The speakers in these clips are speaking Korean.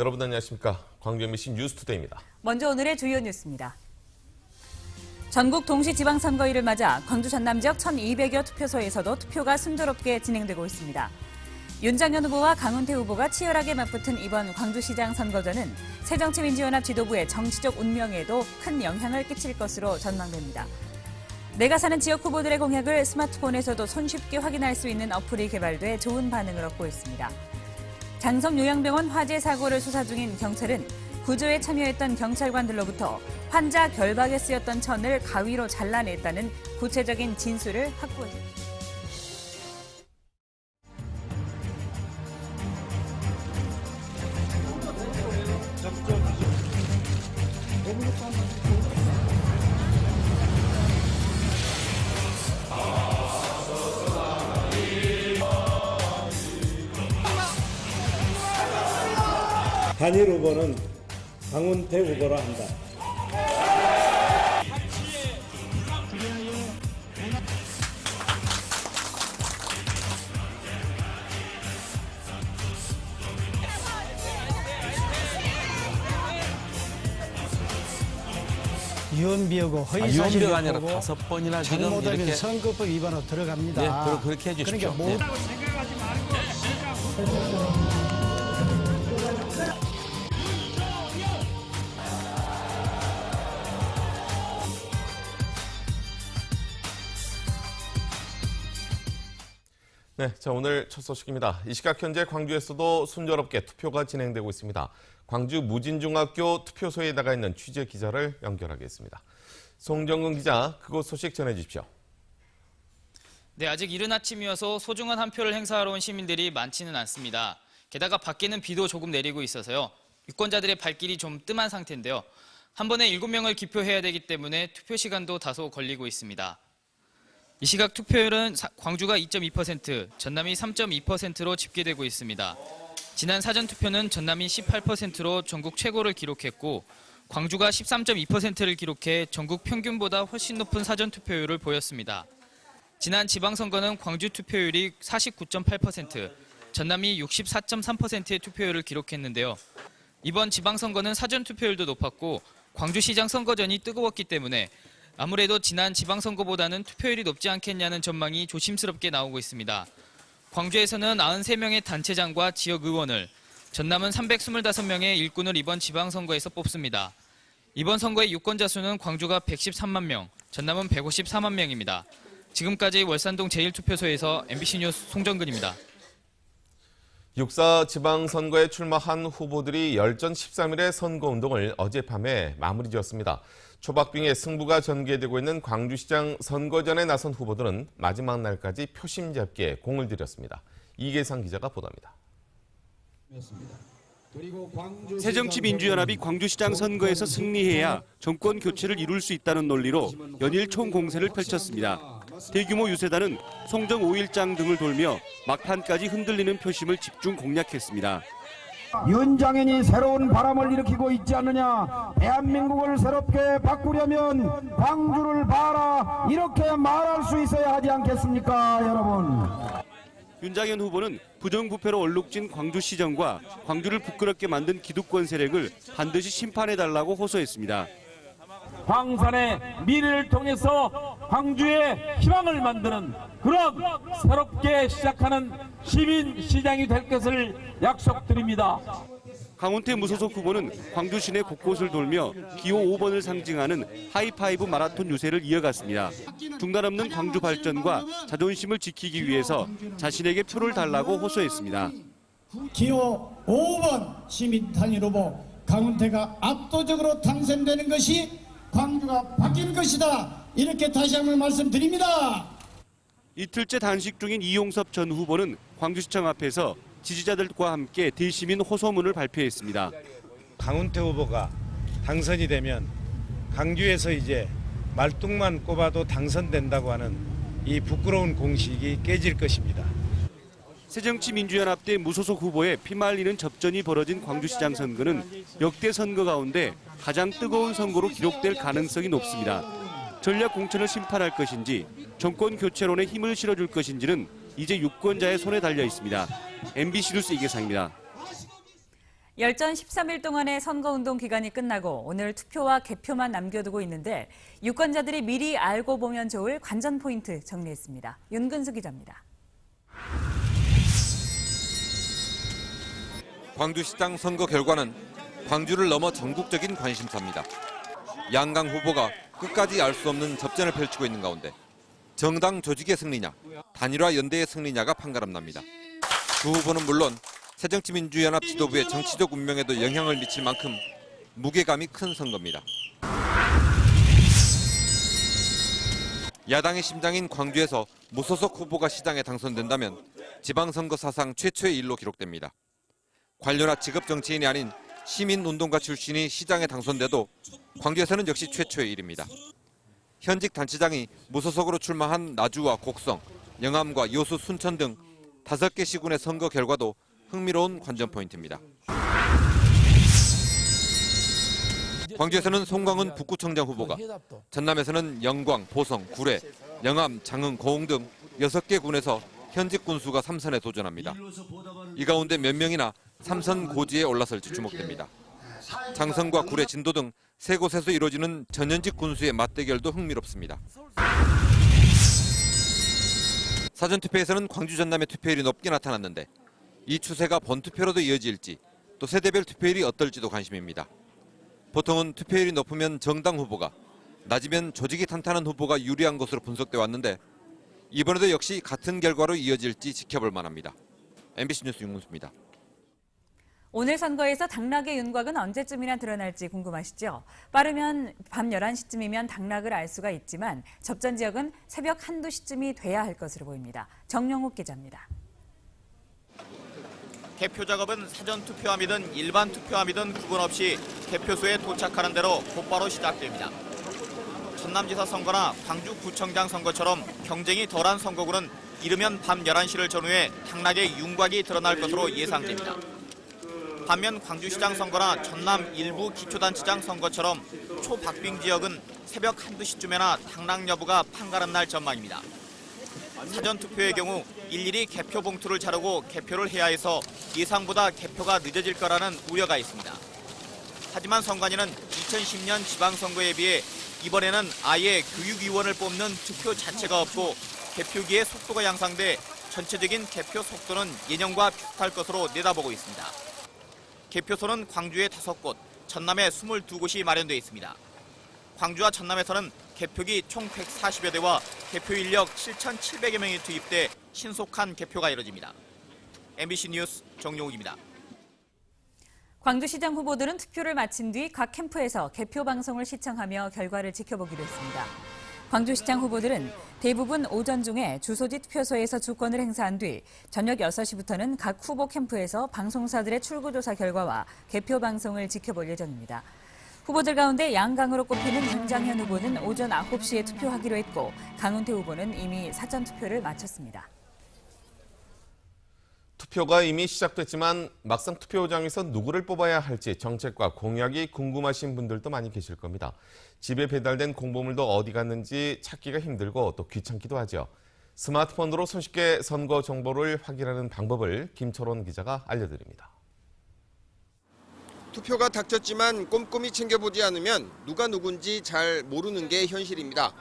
여러분 안녕하십니까? 광주 MBC 뉴스투데이입니다. 먼저 오늘의 주요 뉴스입니다. 전국 동시지방선거일을 맞아 광주 전남 지역 1,200여 투표소에서도 투표가 순조롭게 진행되고 있습니다. 윤장현 후보와 강훈태 후보가 치열하게 맞붙은 이번 광주시장 선거전은 새정치민주연합 지도부의 정치적 운명에도 큰 영향을 끼칠 것으로 전망됩니다. 내가 사는 지역 후보들의 공약을 스마트폰에서도 손쉽게 확인할 수 있는 어플이 개발돼 좋은 반응을 얻고 있습니다. 장성요양병원 화재 사고를 수사 중인 경찰은 구조에 참여했던 경찰관들로부터 환자 결박에 쓰였던 천을 가위로 잘라냈다는 구체적인 진술을 확보했습니다. 단일 후보는 강훈태 후보라 한다. 유언비어고 허위사실 유언비어가 아니라 유포고 5번이나 지금 잘못하면 이렇게 선거법 위반으로 들어갑니다. 네, 그렇게 해주십시오. 그러니까 네, 자 오늘 첫 소식입니다. 이 시각 현재 광주에서도 순조롭게 투표가 진행되고 있습니다. 광주 무진중학교 투표소에 나가 있는 취재 기자를 연결하겠습니다. 송정근 기자, 그곳 소식 전해주십시오. 네, 아직 이른 아침이어서 소중한 한 표를 행사하러 온 시민들이 많지는 않습니다. 게다가 밖에는 비도 조금 내리고 있어서요. 유권자들의 발길이 좀 뜸한 상태인데요. 한 번에 7명을 기표해야 되기 때문에 투표 시간도 다소 걸리고 있습니다. 이 시각 투표율은 광주가 2.2%, 전남이 3.2%로 집계되고 있습니다. 지난 사전투표는 전남이 18%로 전국 최고를 기록했고 광주가 13.2%를 기록해 전국 평균보다 훨씬 높은 사전투표율을 보였습니다. 지난 지방선거는 광주 투표율이 49.8%, 전남이 64.3%의 투표율을 기록했는데요. 이번 지방선거는 사전투표율도 높았고 광주시장 선거전이 뜨거웠기 때문에 아무래도 지난 지방선거보다는 투표율이 높지 않겠냐는 전망이 조심스럽게 나오고 있습니다. 광주에서는 93명의 단체장과 지역의원을, 전남은 325명의 일꾼을 이번 지방선거에서 뽑습니다. 이번 선거의 유권자 수는 광주가 113만 명, 전남은 154만 명입니다. 지금까지 월산동 제1투표소에서 MBC 뉴스 송정근입니다. 6.4 지방선거에 출마한 후보들이 열전 13일의 선거운동을 어젯밤에 마무리 지었습니다. 초박빙의 승부가 전개되고 있는 광주시장 선거전에 나선 후보들은 마지막 날까지 표심 잡기에 공을 들였습니다. 이계상 기자가 보도합니다. 새정치민주연합이 광주시장 선거에서 승리해야 정권 교체를 이룰 수 있다는 논리로 연일 총공세를 펼쳤습니다. 대규모 유세단은 송정 5일장 등을 돌며 막판까지 흔들리는 표심을 집중 공략했습니다. 윤장현이 새로운 바람을 일으키고 있지 않느냐. 대한민국을 새롭게 바꾸려면 광주를 봐라. 이렇게 말할 수 있어야 하지 않겠습니까, 여러분. 윤장현 후보는 부정부패로 얼룩진 광주시정과 광주를 부끄럽게 만든 기득권 세력을 반드시 심판해달라고 호소했습니다. 광산의 미래를 통해서 광주의 희망을 만드는 그런 새롭게 시작하는 시민시장이 될 것을 약속드립니다. 강훈태 무소속 후보는 광주 시내 곳곳을 돌며 기호 5번을 상징하는 하이파이브 마라톤 유세를 이어갔습니다. 중단 없는 광주 발전과 자존심을 지키기 위해서 자신에게 표를 달라고 호소했습니다. 기호 5번 시민 단일 후보 강훈태가 압도적으로 당선되는 것이 광주가 바뀌는 것이다. 이렇게 다시 한번 말씀드립니다. 이틀째 단식 중인 이용섭 전 후보는 광주시청 앞에서 지지자들과 함께 대시민 호소문을 발표했습니다. 강훈태 후보가 당선이 되면 광주에서 이제 말뚝만 꼽아도 당선된다고 하는 이 부끄러운 공식이 깨질 것입니다. 새정치민주연합 대 무소속 후보의 피말리는 접전이 벌어진 광주시장 선거는 역대 선거 가운데 가장 뜨거운 선거로 기록될 가능성이 높습니다. 전략 공천을 심판할 것인지 정권 교체론에 힘을 실어줄 것인지는 이제 유권자의 손에 달려 있습니다. MBC 뉴스 이계상입니다. 열전 13일 동안의 선거운동 기간이 끝나고 오늘 투표와 개표만 남겨두고 있는데 유권자들이 미리 알고 보면 좋을 관전 포인트 정리했습니다. 윤근수 기자입니다. 광주시장 선거 결과는 광주를 넘어 전국적인 관심사입니다. 양강 후보가 끝까지 알 수 없는 접전을 펼치고 있는 가운데 정당 조직의 승리냐, 단일화 연대의 승리냐가 판가름납니다. 두 후보는 물론 새정치민주연합 지도부의 정치적 운명에도 영향을 미칠 만큼 무게감이 큰 선거입니다. 야당의 심장인 광주에서 무소속 후보가 시장에 당선된다면 지방선거 사상 최초의 일로 기록됩니다. 관료나 직업 정치인이 아닌 시민운동가 출신이 시장에 당선돼도 광주에서는 역시 최초의 일입니다. 현직 단체장이 무소속으로 출마한 나주와 곡성, 영암과 여수, 순천 등 5개 시군의 선거 결과도 흥미로운 관전 포인트입니다. 광주에서는 송광은 북구청장 후보가, 전남에서는 영광, 보성, 구례, 영암, 장흥, 고흥 등 6개 군에서 현직 군수가 3선에 도전합니다. 이 가운데 몇 명이나 3선 고지에 올라설지 주목됩니다. 장성과 구례, 진도 등 3곳에서 이루어지는 전현직 군수의 맞대결도 흥미롭습니다. 사전투표에서는 광주 전남의 투표율이 높게 나타났는데 이 추세가 본투표로도 이어질지 또 세대별 투표율이 어떨지도 관심입니다. 보통은 투표율이 높으면 정당 후보가, 낮으면 조직이 탄탄한 후보가 유리한 것으로 분석돼 왔는데 이번에도 역시 같은 결과로 이어질지 지켜볼 만합니다. MBC 뉴스 윤문수입니다. 오늘 선거에서 당락의 윤곽은 언제쯤이나 드러날지 궁금하시죠? 빠르면 밤 11시쯤이면 당락을 알 수가 있지만 접전 지역은 새벽 1~2시쯤이 돼야 할 것으로 보입니다. 정영욱 기자입니다. 개표 작업은 사전 투표함이든 일반 투표함이든 구분 없이 개표소에 도착하는 대로 곧바로 시작됩니다. 전남지사 선거나 광주구청장 선거처럼 경쟁이 덜한 선거구는 이르면 밤 11시를 전후해 당락의 윤곽이 드러날 것으로 예상됩니다. 반면 광주시장 선거나 전남 일부 기초단체장 선거처럼 초박빙 지역은 새벽 1~2시쯤에나 당락 여부가 판가름날 전망입니다. 사전투표의 경우 일일이 개표 봉투를 자르고 개표를 해야 해서 예상보다 개표가 늦어질 거라는 우려가 있습니다. 하지만 선관위는 2010년 지방선거에 비해 이번에는 아예 교육위원을 뽑는 투표 자체가 없고 개표기의 속도가 양상돼 전체적인 개표 속도는 예년과 비슷할 것으로 내다보고 있습니다. 개표소는 광주에 5곳, 전남에 22곳이 마련되어 있습니다. 광주와 전남에서는 개표기 총 140여 대와 개표 인력 7,700여 명이 투입돼 신속한 개표가 이뤄집니다. MBC 뉴스 정용욱입니다. 광주시장 후보들은 투표를 마친 뒤 각 캠프에서 개표 방송을 시청하며 결과를 지켜보기로 했습니다. 광주시장 후보들은 대부분 오전 중에 주소지 투표소에서 주권을 행사한 뒤 저녁 6시부터는 각 후보 캠프에서 방송사들의 출구조사 결과와 개표 방송을 지켜볼 예정입니다. 후보들 가운데 양강으로 꼽히는 윤장현 후보는 오전 9시에 투표하기로 했고 강훈태 후보는 이미 사전투표를 마쳤습니다. 투표가 이미 시작됐지만 막상 투표장에서 누구를 뽑아야 할지 정책과 공약이 궁금하신 분들도 많이 계실 겁니다. 집에 배달된 공보물도 어디 갔는지 찾기가 힘들고 또 귀찮기도 하죠. 스마트폰으로 손쉽게 선거 정보를 확인하는 방법을 김철원 기자가 알려드립니다. 투표가 닥쳤지만 꼼꼼히 챙겨보지 않으면 누가 누군지 잘 모르는 게 현실입니다.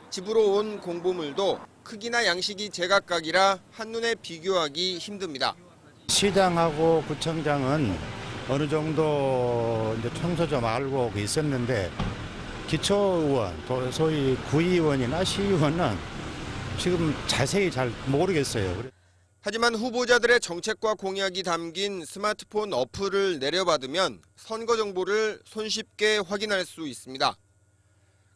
집으로 온 공보물도 크기나 양식이 제각각이라 한눈에 비교하기 힘듭니다. 시장하고 구청장은 어느 정도 이제 청소 좀 알고 있었는데 기초의원, 또 소위 구의원이나 시의원은 지금 자세히 잘 모르겠어요. 하지만 후보자들의 정책과 공약이 담긴 스마트폰 어플을 내려받으면 선거 정보를 손쉽게 확인할 수 있습니다.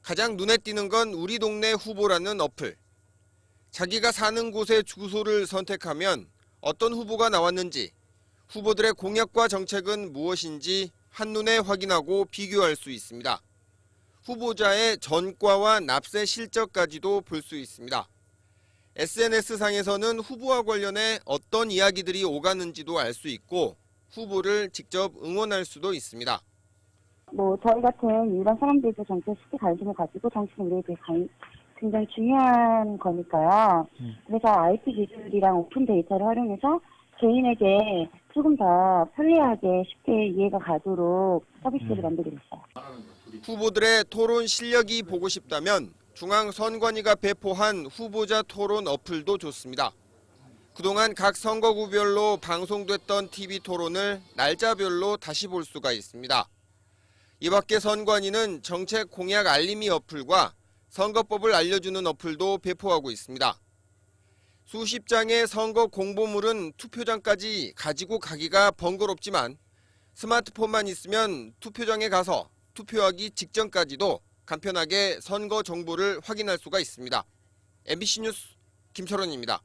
가장 눈에 띄는 건 우리 동네 후보라는 어플. 자기가 사는 곳의 주소를 선택하면 어떤 후보가 나왔는지, 후보들의 공약과 정책은 무엇인지 한눈에 확인하고 비교할 수 있습니다. 후보자의 전과와 납세 실적까지도 볼 수 있습니다. SNS상에서는 후보와 관련해 어떤 이야기들이 오가는지도 알 수 있고 후보를 직접 응원할 수도 있습니다. 저희 같은 일반 사람들도 정치에 쉽게 관심을 가지고 정치는 우리에 대해 굉장히 중요한 거니까요. 그래서 IT 기술이랑 오픈 데이터를 활용해서 개인에게 조금 더 편리하게 쉽게 이해가 가도록 서비스를 만들게 됐어요. 후보들의 토론 실력이 보고 싶다면 중앙선관위가 배포한 후보자 토론 어플도 좋습니다. 그동안 각 선거구별로 방송됐던 TV 토론을 날짜별로 다시 볼 수가 있습니다. 이 밖에 선관위는 정책 공약 알림이 어플과 선거법을 알려주는 어플도 배포하고 있습니다. 수십 장의 선거 공보물은 투표장까지 가지고 가기가 번거롭지만 스마트폰만 있으면 투표장에 가서 투표하기 직전까지도 간편하게 선거 정보를 확인할 수가 있습니다. MBC 뉴스 김철원입니다.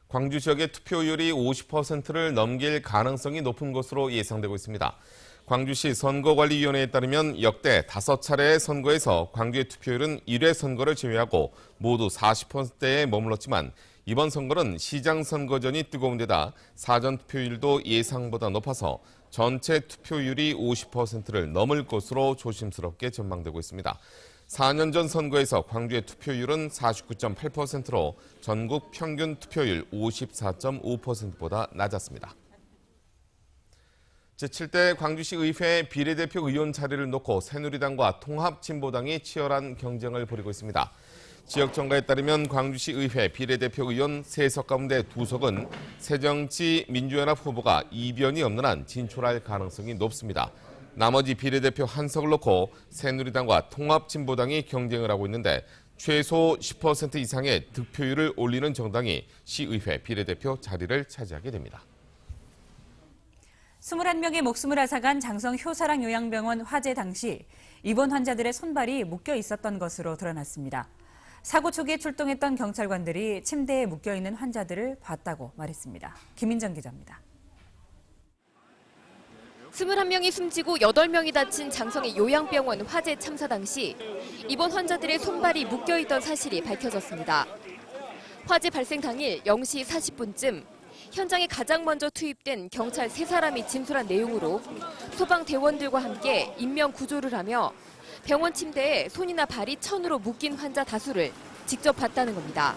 광주 지역의 투표율이 50%를 넘길 가능성이 높은 것으로 예상되고 있습니다. 광주시 선거관리위원회에 따르면 역대 5차례의 선거에서 광주의 투표율은 1회 선거를 제외하고 모두 40%대에 머물렀지만 이번 선거는 시장 선거전이 뜨거운 데다 사전 투표율도 예상보다 높아서 전체 투표율이 50%를 넘을 것으로 조심스럽게 전망되고 있습니다. 4년 전 선거에서 광주의 투표율은 49.8%로 전국 평균 투표율 54.5%보다 낮았습니다. 제7대 광주시 의회 비례대표 의원 자리를 놓고 새누리당과 통합진보당이 치열한 경쟁을 벌이고 있습니다. 지역 정가에 따르면 광주시 의회 비례대표 의원 3석 가운데 2석은 새정치민주연합 후보가 이변이 없는 한 진출할 가능성이 높습니다. 나머지 비례대표 1석을 놓고 새누리당과 통합진보당이 경쟁을 하고 있는데 최소 10% 이상의 득표율을 올리는 정당이 시의회 비례대표 자리를 차지하게 됩니다. 21명의 목숨을 앗아간 장성 효사랑 요양병원 화재 당시 입원 환자들의 손발이 묶여 있었던 것으로 드러났습니다. 사고 초기에 출동했던 경찰관들이 침대에 묶여있는 환자들을 봤다고 말했습니다. 김인정 기자입니다. 21명이 숨지고 8명이 다친 장성의 요양병원 화재 참사 당시 입원 환자들의 손발이 묶여있던 사실이 밝혀졌습니다. 화재 발생 당일 0시 40분쯤 현장에 가장 먼저 투입된 경찰 3사람이 진술한 내용으로 소방대원들과 함께 인명 구조를 하며 병원 침대에 손이나 발이 천으로 묶인 환자 다수를 직접 봤다는 겁니다.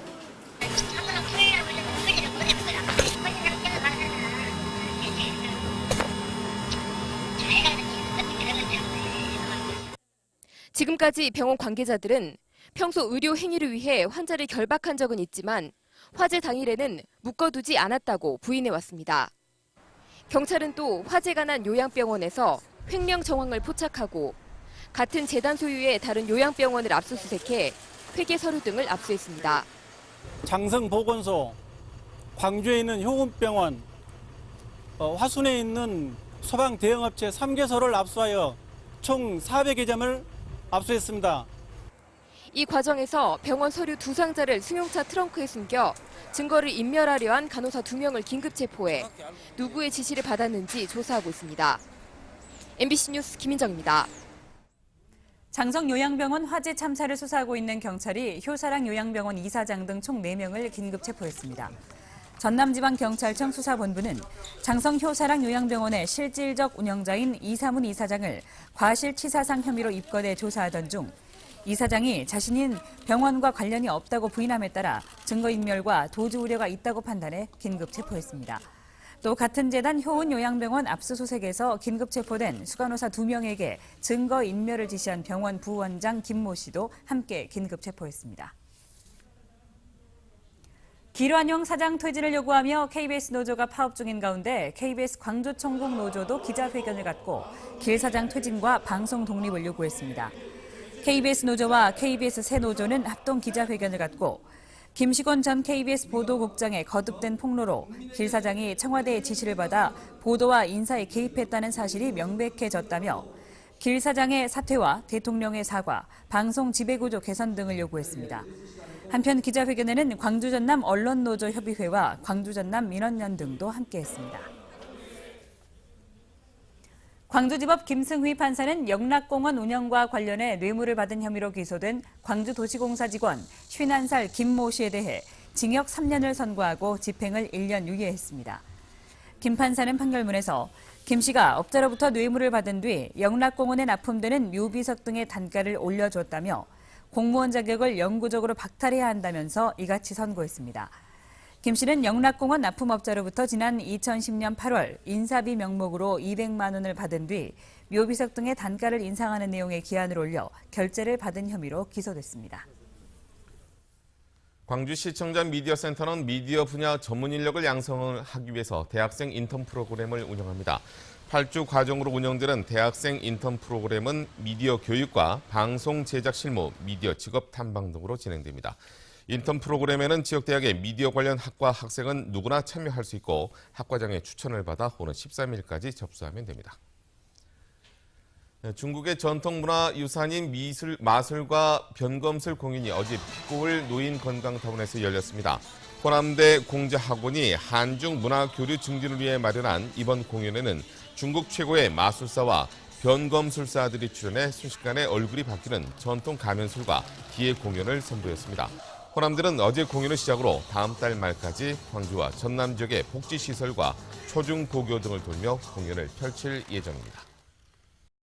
지금까지 병원 관계자들은 평소 의료 행위를 위해 환자를 결박한 적은 있지만 화재 당일에는 묶어두지 않았다고 부인해왔습니다. 경찰은 또 화재가 난 요양병원에서 횡령 정황을 포착하고 같은 재단 소유의 다른 요양병원을 압수수색해 회계 서류 등을 압수했습니다. 장성보건소, 광주에 있는 효금병원, 화순에 있는 소방대응업체 3개소를 압수하여 총 400여 점을 압수했습니다. 이 과정에서 병원 서류 2상자를 승용차 트렁크에 숨겨 증거를 인멸하려 한 간호사 2명을 긴급 체포해 누구의 지시를 받았는지 조사하고 있습니다. MBC 뉴스 김인정입니다. 장성 요양병원 화재 참사를 수사하고 있는 경찰이 효사랑 요양병원 이사장 등 총 4명을 긴급 체포했습니다. 전남지방경찰청 수사본부는 장성 효사랑 요양병원의 실질적 운영자인 이사문 이사장을 과실치사상 혐의로 입건해 조사하던 중 이사장이 자신인 병원과 관련이 없다고 부인함에 따라 증거인멸과 도주 우려가 있다고 판단해 긴급 체포했습니다. 또 같은 재단 효은요양병원 압수수색에서 긴급 체포된 수간호사 2명에게 증거인멸을 지시한 병원 부원장 김모 씨도 함께 긴급 체포했습니다. 길환용 사장 퇴진을 요구하며 KBS 노조가 파업 중인 가운데 KBS 광주총국 노조도 기자회견을 갖고 길 사장 퇴진과 방송 독립을 요구했습니다. KBS 노조와 KBS 새 노조는 합동 기자회견을 갖고 김시곤 전 KBS 보도국장의 거듭된 폭로로 길 사장이 청와대의 지시를 받아 보도와 인사에 개입했다는 사실이 명백해졌다며 길 사장의 사퇴와 대통령의 사과, 방송 지배구조 개선 등을 요구했습니다. 한편 기자회견에는 광주전남 언론노조협의회와 광주전남 민원연 등도 함께했습니다. 광주지법 김승휘 판사는 영락공원 운영과 관련해 뇌물을 받은 혐의로 기소된 광주도시공사 직원 51살 김모 씨에 대해 징역 3년을 선고하고 집행을 1년 유예했습니다. 김 판사는 판결문에서 김 씨가 업자로부터 뇌물을 받은 뒤 영락공원에 납품되는 묘비석 등의 단가를 올려줬다며 공무원 자격을 영구적으로 박탈해야 한다면서 이같이 선고했습니다. 김 씨는 영락공원 납품업자로부터 지난 2010년 8월 인사비 명목으로 200만 원을 받은 뒤 묘비석 등의 단가를 인상하는 내용의 기한을 올려 결제를 받은 혐의로 기소됐습니다. 광주시청자 미디어센터는 미디어 분야 전문 인력을 양성하기 위해서 대학생 인턴 프로그램을 운영합니다. 8주 과정으로 운영되는 대학생 인턴 프로그램은 미디어 교육과 방송 제작 실무, 미디어 직업 탐방 등으로 진행됩니다. 인턴 프로그램에는 지역대학의 미디어 관련 학과 학생은 누구나 참여할 수 있고 학과장의 추천을 받아 오는 13일까지 접수하면 됩니다. 중국의 전통문화유산인 마술과 변검술 공연이 어제 피고을 노인건강타운에서 열렸습니다. 호남대 공자학원이 한중 문화교류 증진을 위해 마련한 이번 공연에는 중국 최고의 마술사와 변검술사들이 출연해 순식간에 얼굴이 바뀌는 전통 가면술과 기의 공연을 선보였습니다. 호남대는 어제 공연을 시작으로 다음 달 말까지 광주와 전남 지역의 복지시설과 초중고교 등을 돌며 공연을 펼칠 예정입니다.